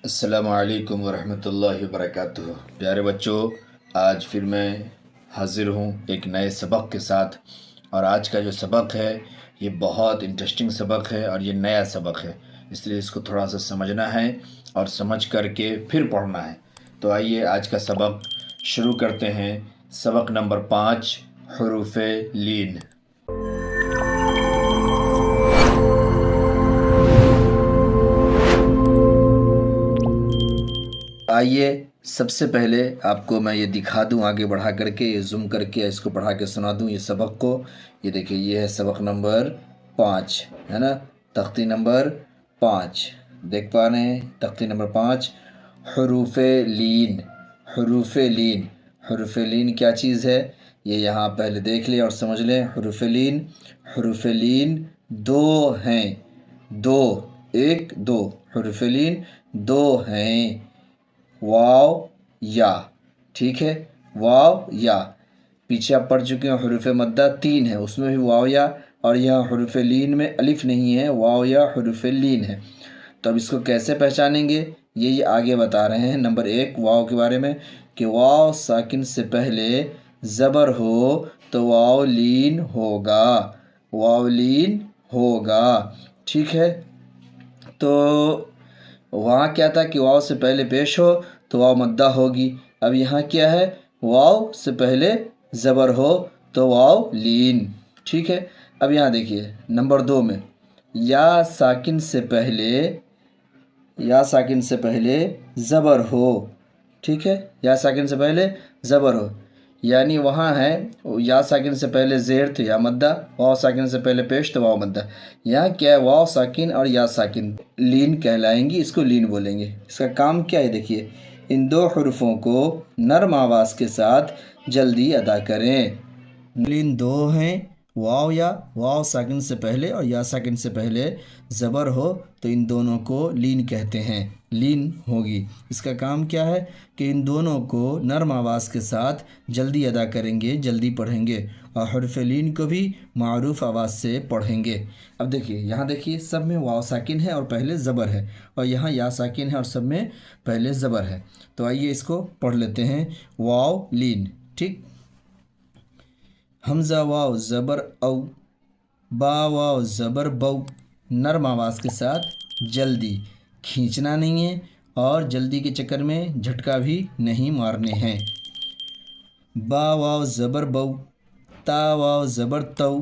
السلام علیکم ورحمۃ اللہ وبرکاتہ۔ پیارے بچوں، آج پھر میں حاضر ہوں ایک نئے سبق کے ساتھ، اور آج کا جو سبق ہے یہ بہت انٹرسٹنگ سبق ہے اور یہ نیا سبق ہے، اس لیے اس کو تھوڑا سا سمجھنا ہے اور سمجھ کر کے پھر پڑھنا ہے۔ تو آئیے آج کا سبق شروع کرتے ہیں۔ سبق نمبر 5، حروف لین۔ آئیے سب سے پہلے آپ کو میں یہ دکھا دوں، آگے بڑھا کر کے یہ زوم کر کے اس کو پڑھا کے سنا دوں یہ سبق کو۔ یہ دیکھیں، یہ ہے سبق نمبر 5، ہے نا، تختی نمبر 5 دیکھ پا رہے ہیں۔ تختی نمبر 5، حروف لین۔ حروف لین، حروف لین کیا چیز ہے یہ یہاں پہلے دیکھ لیں اور سمجھ لیں۔ حروف لین دو ہیں، دو، ایک دو، حروف لین دو ہیں، واو یا، ٹھیک ہے، واو یا۔ پیچھے آپ پڑھ چکے ہیں حروف مدہ 3 ہے، اس میں بھی واو یا، اور یہاں حروف لین میں الف نہیں ہے، واو یا حروف لین ہے۔ تو اب اس کو کیسے پہچانیں گے یہ آگے بتا رہے ہیں۔ نمبر 1 واو کے بارے میں، کہ واو ساکن سے پہلے زبر ہو تو واو لین ہوگا، واو لین ہوگا، ٹھیک ہے۔ تو وہاں کیا تھا کہ واو سے پہلے پیش ہو تو واو مدہ ہوگی، اب یہاں کیا ہے، واو سے پہلے زبر ہو تو واو لین، ٹھیک ہے۔ اب یہاں دیکھیے نمبر 2 میں، یا ساکن سے پہلے، یا ساکن سے پہلے زبر ہو، ٹھیک ہے، یا ساکن سے پہلے زبر ہو، یعنی وہاں ہے یا ساکن سے پہلے زیر تو یا مدہ، واو ساکن سے پہلے پیش تو واو مدہ۔ یہاں کیا ہے، واو ساکن اور یا ساکن لین کہلائیں گی، اس کو لین بولیں گے۔ اس کا کام کیا ہے دیکھیے، ان دو حروفوں کو نرم آواز کے ساتھ جلدی ادا کریں۔ لین دو ہیں، واو یا، واو ساکن سے پہلے اور یا ساکن سے پہلے زبر ہو تو ان دونوں کو لین کہتے ہیں، لین ہوگی۔ اس کا کام کیا ہے کہ ان دونوں کو نرم آواز کے ساتھ جلدی ادا کریں گے، جلدی پڑھیں گے، اور حرف لین کو بھی معروف آواز سے پڑھیں گے۔ اب دیکھیے یہاں دیکھیے، سب میں واو ساکن ہے اور پہلے زبر ہے، اور یہاں یا ساکن ہے اور سب میں پہلے زبر ہے۔ تو آئیے اس کو پڑھ لیتے ہیں، واو لین، ٹھیک۔ حمزہ واو زبر او، با واو زبر بو، نرم آواز کے ساتھ جلدی، کھینچنا نہیں ہے اور جلدی کے چکر میں جھٹکا بھی نہیں مارنے ہیں۔ با واو زبر بو، تا واو زبر تو،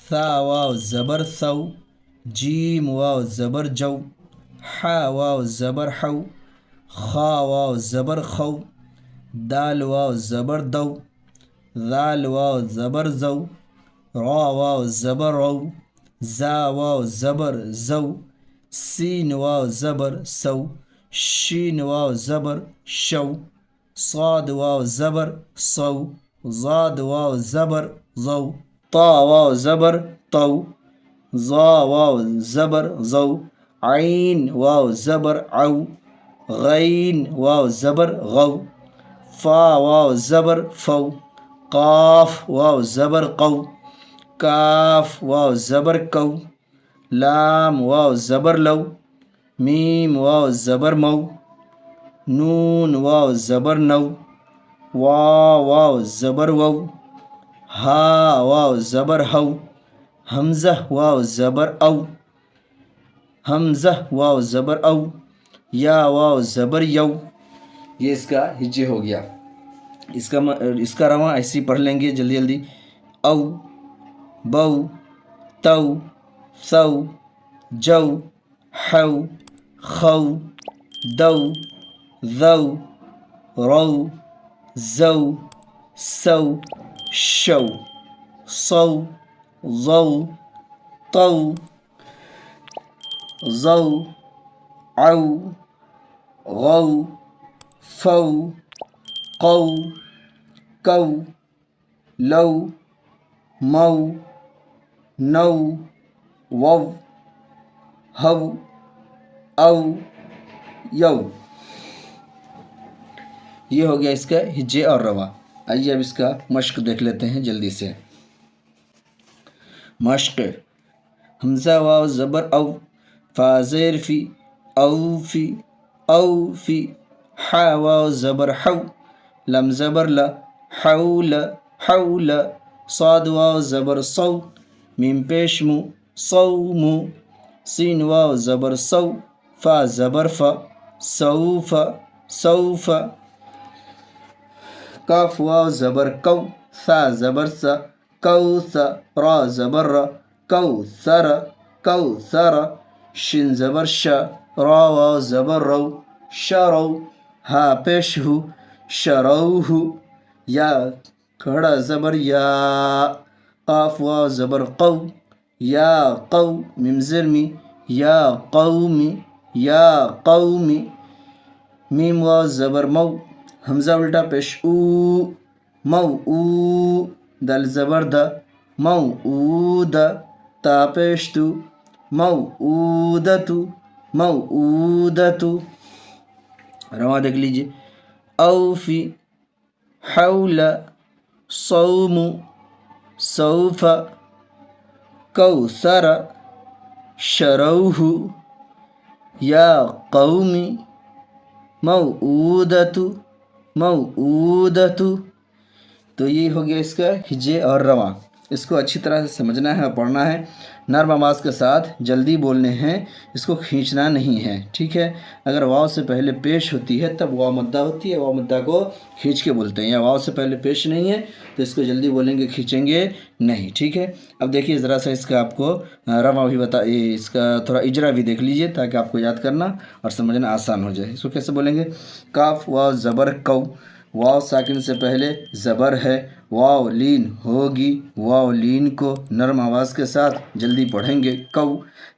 ثا واو زبر ثو، جیم واو زبر جو، حا واو زبر حو، خا واو زبر خو، دال واو زبر دو، ذال واو زبر زو، را واو زبر رو، زا واو زبر زو، سین واو زبر سو، شین واو زبر شو، صاد واو زبر صو، ضاد واو زبر ضو، طا واو زبر طو، ظا واو زبر ظو، عین واو زبر عو، غین واو زبر غو، فا واو زبر فو، قاف واو زبر قو، کاف واو زبر کو، لام واو زبر لو، میم واو زبر مو، نون واو زبر نو، واو زبر وو، ہا واو زبر ہو، حمزہ واو زبر او، حمزہ واو زبر او، یا واو زبر یو۔ یہ اس کا ہجے ہو گیا۔ اس کا رواں ایسے ہی پڑھ لیں گے جلدی جلدی، او، بو، تو، ثو، جو، حو، خو، دو، ذو، رو، زو، سو، شو، صو، ضو، طو، ظو، عو، غو، فو، قو، کو، لو، مو، نو، وو، ہو، او، یو۔ یہ ہو گیا اس کا ہجے اور رواں۔ آئیے اب اس کا مشق دیکھ لیتے ہیں جلدی سے۔ مشق، حمزہ واو زبر او، فا زیر فی، او فی، اوفی، حا واو زبر حو، لم زبر ل، حول حول، صاد واو زبر صو، میم پیش مو، صوم، سین واو زبر صو، فا زبر ف، سوف سوف، کاف واو زبر کو، ثا زبر س، کوث، را زبر ر، کوثر کوثر، شن زبر ش، را واو زبر رو، شرو، ہا پیش ہو، شروہ، یا کھڑا زبر یا، قاف واو زبر قو، یا قو، میم زیر می، یا قومی یا قومی، میم واو زبر مو، حمزہ الٹا پیش او، مو او، دل زبر د، مو اود، تا پیش تو، مو اودتو مو اودتو، رواں دیکھ لیجیے، اوفی، حول، صوم، سوف، کوثر، شروہ، یا قومی، موعودۃ موعودۃ۔ تو یہ ہو گیا اس کا ہجے اور رواں، اس کو اچھی طرح سے سمجھنا ہے اور پڑھنا ہے، نرم آواز کے ساتھ جلدی بولنے ہیں، اس کو کھینچنا نہیں ہے، ٹھیک ہے۔ اگر واو سے پہلے پیش ہوتی ہے تب واو مدہ ہوتی ہے، واو مدہ کو کھینچ کے بولتے ہیں، یا واو سے پہلے پیش نہیں ہے تو اس کو جلدی بولیں گے، کھینچیں گے نہیں، ٹھیک ہے۔ اب دیکھیے ذرا سا اس کا آپ کو رواں بھی اس کا تھوڑا اجرا بھی دیکھ لیجیے تاکہ آپ کو یاد کرنا اور سمجھنا آسان ہو جائے۔ اس کو کیسے بولیں گے؟ کاف واو زبر کو، واو ساکن سے پہلے زبر ہے، واو لین ہوگی، واو لین کو نرم آواز کے ساتھ جلدی پڑھیں گے، کو،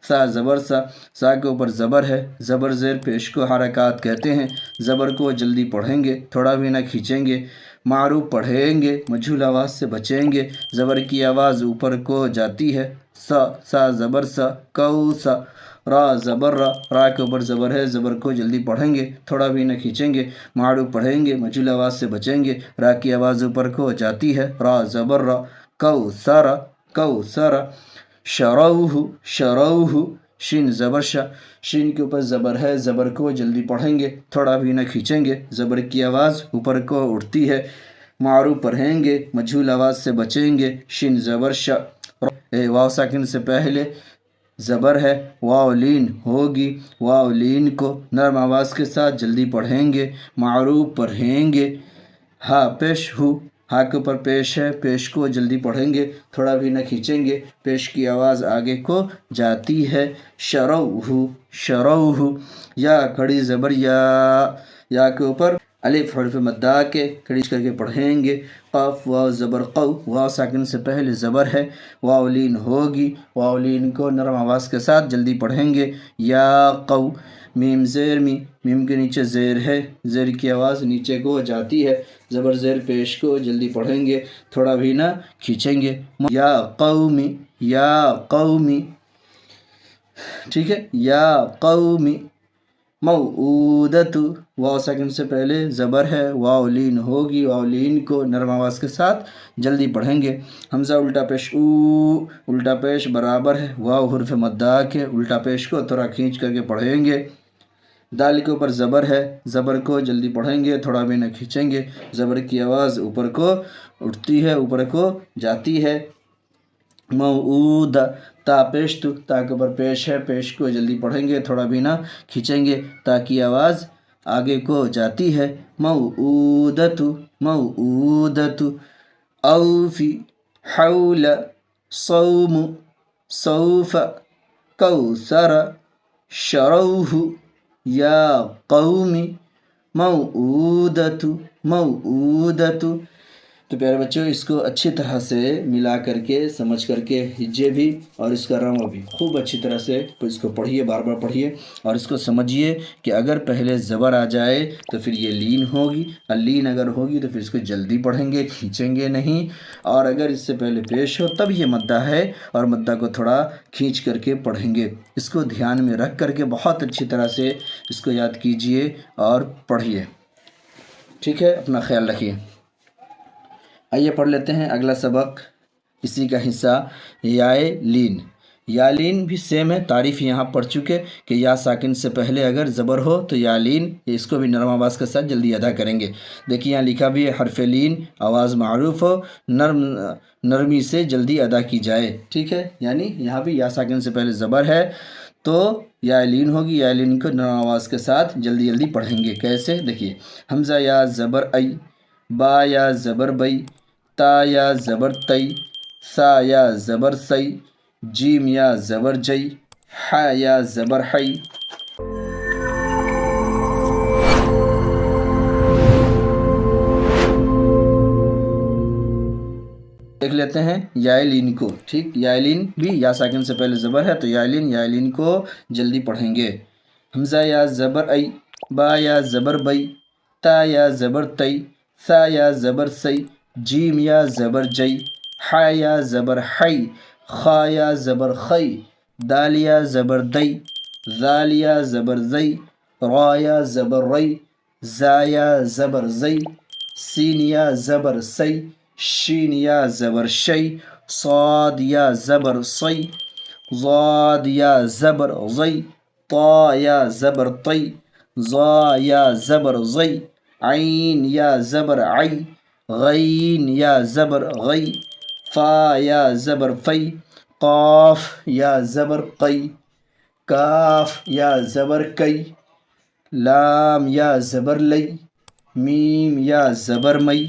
سا زبر سا، سا کے اوپر زبر ہے، زبر زیر پیش کو حرکات کہتے ہیں، زبر کو جلدی پڑھیں گے، تھوڑا بھی نہ کھینچیں گے، معروف پڑھیں گے، مجھول آواز سے بچیں گے، زبر کی آواز اوپر کو جاتی ہے، سا، سا زبر سا، کو سا، را زبر را، را کے اوپر زبر ہے، زبر کو جلدی پڑھیں گے، تھوڑا بھی نہ کھینچیں گے، معروف پڑھیں گے، مجھول آواز سے بچیں گے، را کی آواز اوپر کو جاتی ہے، را زبر را، کو سارا کو سارا، شروح شروح، شین زبر شا، شین کے اوپر زبر ہے، زبر کو جلدی پڑھیں گے، تھوڑا بھی نہ کھینچیں گے، زبر کی آواز اوپر کو اٹھتی ہے، معروف پڑھیں گے، مجھول آواز سے بچیں گے، شین زبر شا، واو ساکن سے پہلے زبر ہے، واو لین ہوگی، واو لین کو نرم آواز کے ساتھ جلدی پڑھیں گے، معروف پڑھیں گے، ہا پیش ہو، ہا کے اوپر پیش ہے، پیش کو جلدی پڑھیں گے، تھوڑا بھی نہ کھینچیں گے، پیش کی آواز آگے کو جاتی ہے، شروح شروح، یا کھڑی زبر یا کے اوپر الف حرف مدہ کے کھڑیچ کر کے پڑھیں گے، قاف واو زبر قو، واو ساکن سے پہلے زبر ہے، واو لین ہوگی، واو لین کو نرم آواز کے ساتھ جلدی پڑھیں گے، یا قو، میم زیر می، میم کے نیچے زیر ہے، زیر کی آواز نیچے کو جاتی ہے، زبر زیر پیش کو جلدی پڑھیں گے، تھوڑا بھی نہ کھینچیں گے، یا قومی یا قومی، ٹھیک ہے، یا قومی، موعودۃ، واو سیکنڈ سے پہلے زبر ہے، واو لین ہوگی، واو لین کو نرم آواز کے ساتھ جلدی پڑھیں گے، حمزہ الٹا پیش او، الٹا پیش برابر ہے واو حرف مدہ کے، الٹا پیش کو تھوڑا کھینچ کر کے پڑھیں گے، دال کے اوپر زبر ہے، زبر کو جلدی پڑھیں گے، تھوڑا بھی نہ کھینچیں گے، زبر کی آواز اوپر کو اٹھتی ہے، اوپر کو جاتی ہے، موعود، تا پیش تو، تا کے اوپر پیش ہے، پیش کو جلدی پڑھیں گے، تھوڑا بھی نہ کھینچیں گے، تا کی آواز آگے کو جاتی ہے، موعودۃ موعودۃ، اوفی، حول، صوم، سوف، کوثر، شروح، یا قومی، موعودۃ موعودۃ۔ تو پیارے بچوں، اس کو اچھی طرح سے ملا کر کے سمجھ کر کے ہجے بھی اور اس کا رواں بھی خوب اچھی طرح سے اس کو پڑھیے، بار بار پڑھیے اور اس کو سمجھیے کہ اگر پہلے زبر آ جائے تو پھر یہ لین ہوگی، اور لین اگر ہوگی تو پھر اس کو جلدی پڑھیں گے، کھینچیں گے نہیں، اور اگر اس سے پہلے پیش ہو تب یہ مدہ ہے اور مدہ کو تھوڑا کھینچ کر کے پڑھیں گے۔ اس کو دھیان میں رکھ کر کے بہت اچھی طرح سے اس کو یاد کیجئے اور پڑھیے، ٹھیک ہے؟ اپنا خیال رکھیے۔ آئیے پڑھ لیتے ہیں اگلا سبق، اسی کا حصہ، یائے لین۔ یالین بھی سیم ہے، تعریف یہاں پڑھ چکے کہ یا ساکن سے پہلے اگر زبر ہو تو یالین، اس کو بھی نرم آواز کے ساتھ جلدی ادا کریں گے۔ دیکھیے یہاں لکھا بھی ہے حرف لین آواز معروف ہو، نرمی سے جلدی ادا کی جائے، ٹھیک ہے، یعنی یہاں بھی یا ساکن سے پہلے زبر ہے تو یا لین ہوگی، یا لین کو نرم آواز کے ساتھ جلدی جلدی پڑھیں گے۔ کیسے؟ دیکھیے حمزہ یا زبر ای، با یا زبر بئی، تا یا زبر تئی، سا یا زبر سی، جیم یا زبر جئی، ح یا زبر حی۔ دیکھ لیتے ہیں یائلین کو، ٹھیک، یائلین بھی یا ساکن سے پہلے زبر ہے تو یائلین کو جلدی پڑھیں گے۔ حمزہ یا زبر ای، با یا زبر بئی، تا یا زبر تئی، سا یا زبر سی، جیم یا زبر جئی، ح یا زبر حی، خا یا زبر خی، دال یا زبر دئی، ذال یا زبر زئی، را یا زبر ری، زا یا زبر زئی، سین یا زبر سی، شین یا زبر شی، صاد یا زبر صی، ضاد یا زبر ضی، طا یا زبر طی، ظا یا زبر ضی، عین یا زبر عی، غین یا زبر غی، فا یا زبر فی، قاف یا زبر قی، کاف یا زبر کئی، لام یا زبر لی، میم یا زبر مئی،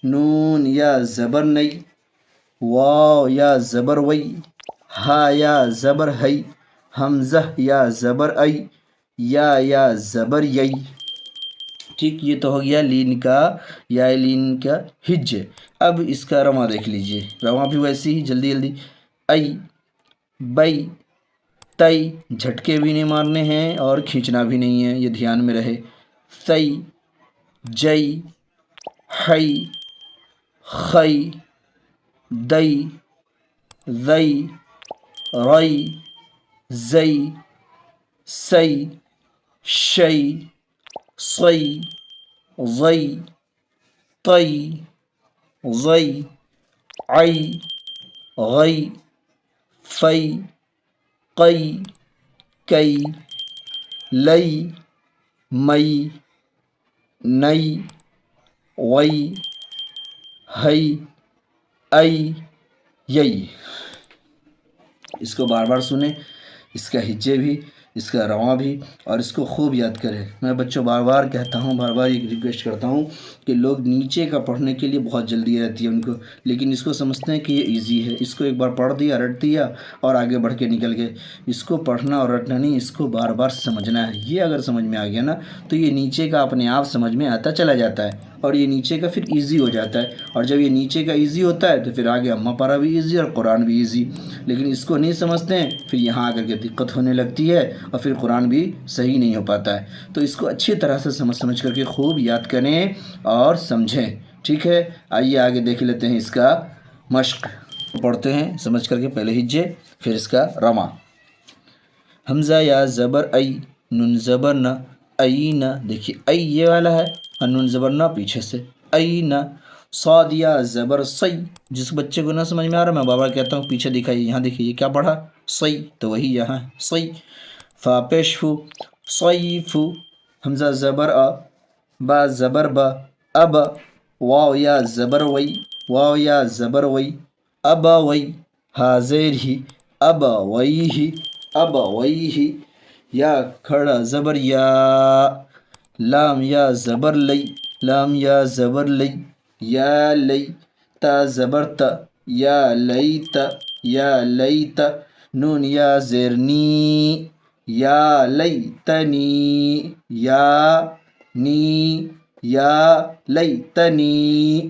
نون یا زبر نئی، واو یا زبر وئی، ہا یا زبر ہئی، حمزہ یا زبر ای، یا زبر یئی۔ ٹھیک، یہ تو ہو گیا لین کا یا لین کا ہج۔ اب اس کا رواں دیکھ لیجئے، رواں بھی ویسے ہی جلدی جلدی، ای، بئی، تئی، جھٹکے بھی نہیں مارنے ہیں اور کھینچنا بھی نہیں ہے، یہ دھیان میں رہے، سی، جئی، حی، خی، دئی، ذئی، رئی، زئی، سی، شی، صی، ضی، طی، ضی، عی، غی، فی، قی، کئی، لئی، مئی، نئی، وئی، ہئی، ای، یئی۔ اس کو بار بار سنیں، اس کا ہجے بھی، اس کا رواں بھی، اور اس کو خوب یاد کریں۔ میں بچوں بار بار کہتا ہوں، بار بار ایک ریکویسٹ کرتا ہوں کہ لوگ نیچے کا پڑھنے کے لیے بہت جلدی رہتی ہے ان کو، لیکن اس کو سمجھتے ہیں کہ یہ ایزی ہے، اس کو ایک بار پڑھ دیا، رٹ دیا اور آگے بڑھ کے نکل گئے۔ اس کو پڑھنا اور رٹنا نہیں، اس کو بار بار سمجھنا ہے۔ یہ اگر سمجھ میں آ گیا نا تو یہ نیچے کا اپنے آپ سمجھ میں آتا چلا جاتا ہے، اور یہ نیچے کا پھر ایزی ہو جاتا ہے، اور جب یہ نیچے کا ایزی ہوتا ہے تو پھر آگے اماں پارا بھی ایزی اور قرآن بھی ایزی۔ لیکن اس کو نہیں سمجھتے ہیں، پھر یہاں آ کر کے دقت ہونے لگتی ہے اور پھر قرآن بھی صحیح نہیں ہو پاتا ہے۔ تو اس کو اچھی طرح سے سمجھ کر کے خوب یاد کریں اور سمجھیں، ٹھیک ہے۔ آئیے آگے دیکھ لیتے ہیں اس کا مشق، پڑھتے ہیں سمجھ کر کے، پہلے ہجے پھر اس کا رواں۔ حمزہ یا زبر ای، نون زبر نہ، این، دیکھیے ای یہ والا ہے اور نون زبر نہ پیچھے سے، این، صاد یا زبر سی، جس بچے کو نہ سمجھ میں آ رہا میں بابا کہتا ہوں پیچھے دکھائیے، یہاں دیکھیے یہ کیا پڑھا، سی، تو وہی یہاں سی، فا پیش فو، صیفو، حمزہ زبر آ، با زبر با، اب، واو یا زبر وئی، واو یا زبر وئی، اب وئی، ہا زیر ہی، اب وئی ہی، اب وئی ہی، یا کھڑا زبر یا، لام یا زبر لئی، لام یا زبر لئی، یا لئی، تا زبر تا، یا لئی تا، یا لئی تا، نون یا زیر نی، یا لئی تنی، یا نی، یا لئی تنی،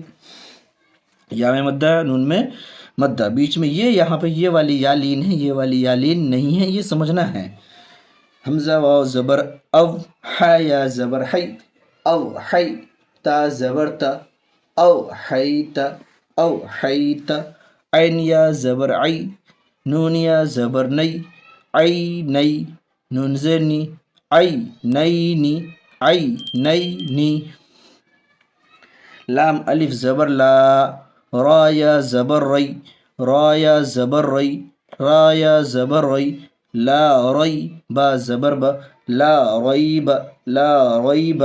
یا میں مدہ، نون میں مدہ، بیچ میں یہ یہاں پہ یہ والی یا لین ہے، یہ والی یا لین نہیں ہے، یہ سمجھنا ہے۔ حمزہ واو زبر او، ح یا زبر حی، او حی، تا زبر تا، او حیت، او حیت، عین یا زبر عی، نون یا زبر نئی، عی نئی، نون زیر نی، عی نئی نی، عی نئی نی، لام الف زبر لا، را یا زبر ری، را یا زبر ری، را یا زبر ری، لا ری، با زبر با، لا ریب، لا ریب،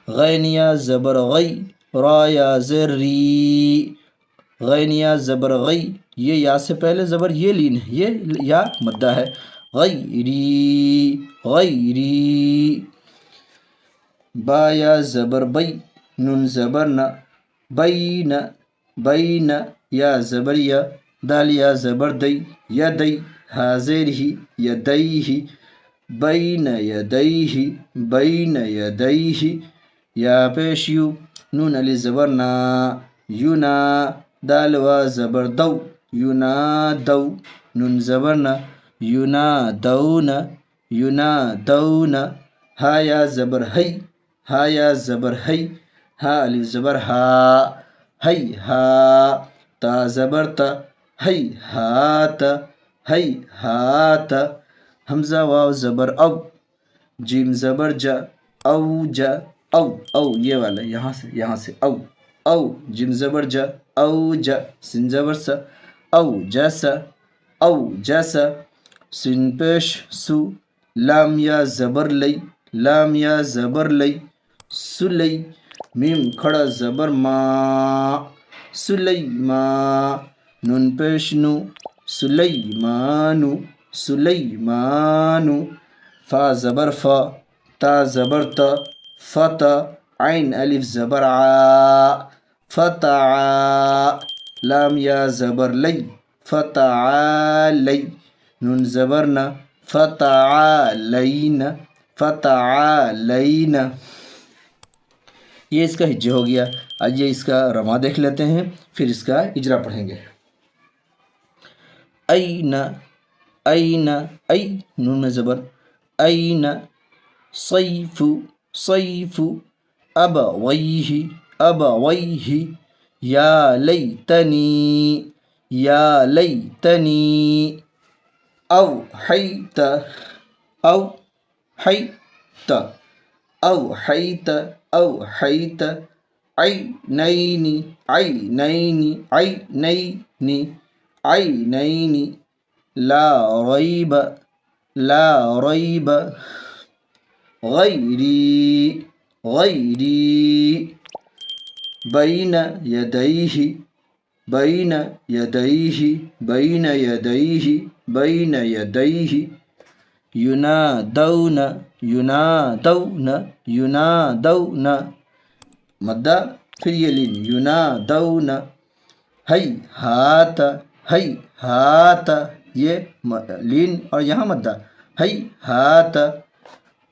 غین یا زبر غی، را یا زر ری، غین یا زبر غی، یہ یا سے پہلے زبر یہ لین ہے، یہ یا مدہ ہے، غیری، غیری، با یا زبر بی، نون زبر نہ، بین، بین، یا زبر یا، دال یا زبر دی، یدی، حاضر ہی، یدیہ، بین یدیہ، بین یدیہ، یا پیش یو، نون علی زبر نا، یونا، دال وا زبر دو، یونا دو، نون زبر نا، یونا دون، یونا دون، ہا یا زبر ہی، ہا یا زبر ہی، ہا علی زبر ہا، ہی ہا، تا زبر تا، ہی ہات، ہی ہات، حمزہ واو زبر او، جیم زبر جا، او جا، او، او یہ والا یہاں سے او، او، جیم زبر جا، او جا، سین زبر سا، او جیسا، او جیسا، سین پیش سو، لام یا زبر لئی، لام یا زبر لئی، سلی، میم کھڑا زبر ما، سلیما، نون پیش نو، سلیمانو، سلیمانو، فا زبر فا، تا زبر تا، فتا، عین الف زبر ع، فتع، لام یا زبر لی، فتعالی، نون زبر نا، فتعالین، فتعالین، یہ اس کا ہجے ہو گیا۔ آئیے اس کا رما دیکھ لیتے ہیں، پھر اس کا اجرا پڑھیں گے۔ این، این، ای، نون میں زبر، این، صیف، صیف، ابویہ، ابویہ، یا لیتنی، یا لیتنی، اوحیت، اوحیت، اوحیت، اوحیت، عینین، عینین، عینین، عینین، لا ریب، لا ریب، غیری، غیری، بین یدیہ، بین یدیہ، بین یدیہ، بین یدیہ، ینادون، ینادون، ینادون، مدہ، پھر یہ لین، ینادون، ہی ہات، ہی ہات، یہ لین اور یہاں مدہ، ہی ہات،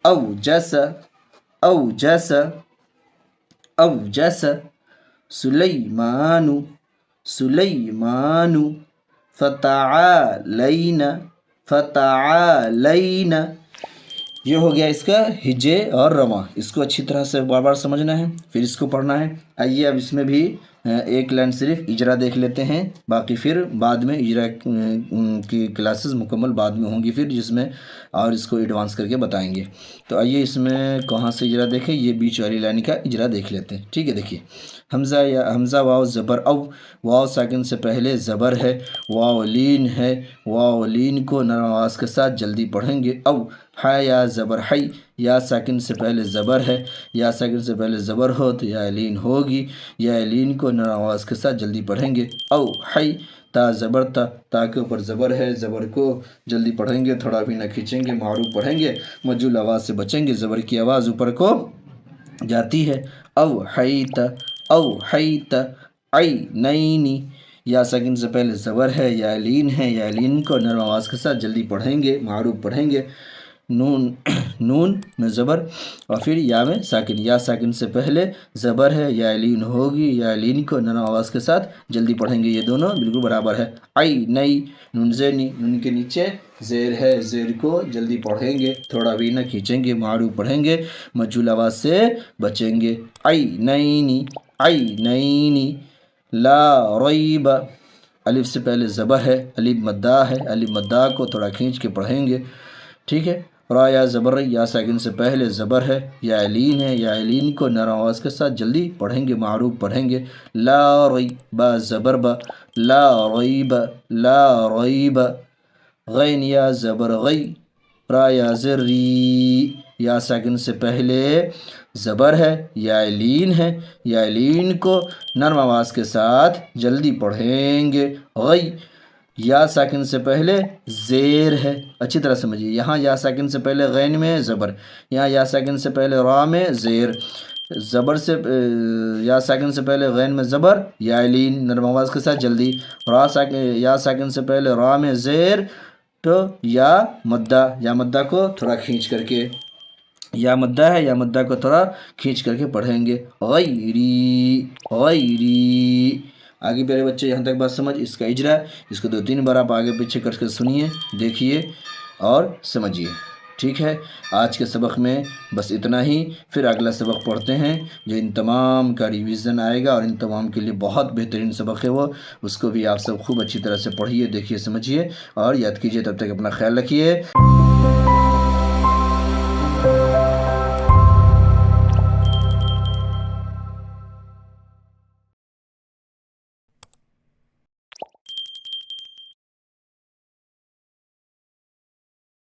اوجس، اوجس، اوجس، سلیمان، سلیمان، فتعالین، فتعالین، یہ ہو گیا اس کا ہجے اور رواں۔ اس کو اچھی طرح سے بار بار سمجھنا ہے، پھر اس کو پڑھنا ہے۔ آئیے اب اس میں بھی ایک لائن صرف اجرا دیکھ لیتے ہیں، باقی پھر بعد میں اجرا کی کلاسز مکمل بعد میں ہوں گی پھر، جس میں اور اس کو ایڈوانس کر کے بتائیں گے۔ تو آئیے اس میں کہاں سے اجرا دیکھیں، یہ بیچ والی لائن کا اجرا دیکھ لیتے ہیں، ٹھیک ہے۔ دیکھیے، حمزہ یا حمزہ واو زبر او، واو ساکن سے پہلے زبر ہے، واو لین ہے، واو لین کو نرم آواز کے ساتھ جلدی پڑھیں گے، او، ہا یا زبر ہی، یا ساکن سے پہلے زبر ہے، یا ساکن سے پہلے زبر ہو تو یا لین ہوگی، یا لین کو نرم آواز کے ساتھ جلدی پڑھیں گے، او ہی، تا زبر تا، تا کے اوپر زبر ہے، زبر کو جلدی پڑھیں گے، تھوڑا بھی نہ کھینچیں گے، معروف پڑھیں گے، مجھول آواز سے بچیں گے، زبر کی آواز اوپر کو جاتی ہے، او حیت، او حیت، عینین، یا ساکن سے پہلے زبر ہے، یا لین ہے، یا لین کو نرم آواز کے ساتھ جلدی پڑھیں گے، معروف پڑھیں گے، نون، نون میں زبر اور پھر یا میں ساکن، یا ساکن سے پہلے زبر ہے، یا لین ہوگی، یا لین کو نرم آواز کے ساتھ جلدی پڑھیں گے، یہ دونوں بالکل برابر ہے، عینی، نون زینی، نون کے نیچے زیر ہے، زیر کو جلدی پڑھیں گے، تھوڑا بھی نہ کھینچیں گے، معروف پڑھیں گے، مجھول آواز سے بچیں گے، عینین، عینین، لا ریب، الف سے پہلے زبر ہے، الف مدہ ہے، الف مدہ کو تھوڑا کھینچ کے پڑھیں گے، ٹھیک ہے۔ را یا زبر، یا ساکن سے پہلے زبر ہے، یا لین ہے، یا لین کو نرم آواز کے ساتھ جلدی پڑھیں گے، معروف پڑھیں گے، لا ریب، با زبر با، لا ریب، لا ریب، غین یا زبر غی، را یا زر ری، یا ساکن سے پہلے زبر ہے، یا لین ہے، یا لین کو نرم آواز کے ساتھ جلدی پڑھیں گے۔ غی، یا ساکن سے پہلے زیر ہے، اچھی طرح سمجھیے، یہاں یا ساکن سے پہلے غین میں زبر، یہاں یا ساکن سے پہلے را میں زیر، زبر سے یا ساکن سے پہلے غین میں زبر، یا لین نرم آواز کے ساتھ جلدی، یا ساکن سے پہلے را میں زیر، تو یا مدہ کو تھوڑا کھینچ کر کے، یا مدہ ہے، یا مدہ کو تھوڑا کھینچ کر کے پڑھیں گے۔ غیری، غیری، آگے پیارے بچے یہاں تک بات سمجھ، اس کا اجرا، اس کو 2-3 بار آپ آگے پیچھے کر کے سنیے، دیکھیے اور سمجھیے، ٹھیک ہے۔ آج کے سبق میں بس اتنا ہی، پھر اگلا سبق پڑھتے ہیں جو ان تمام کا ریویژن آئے گا، اور ان تمام کے لیے بہت بہترین سبق ہے وہ، اس کو بھی آپ سب خوب اچھی طرح سے پڑھیے، دیکھیے، سمجھیے اور یاد کیجیے۔ تب تک اپنا خیال رکھیے۔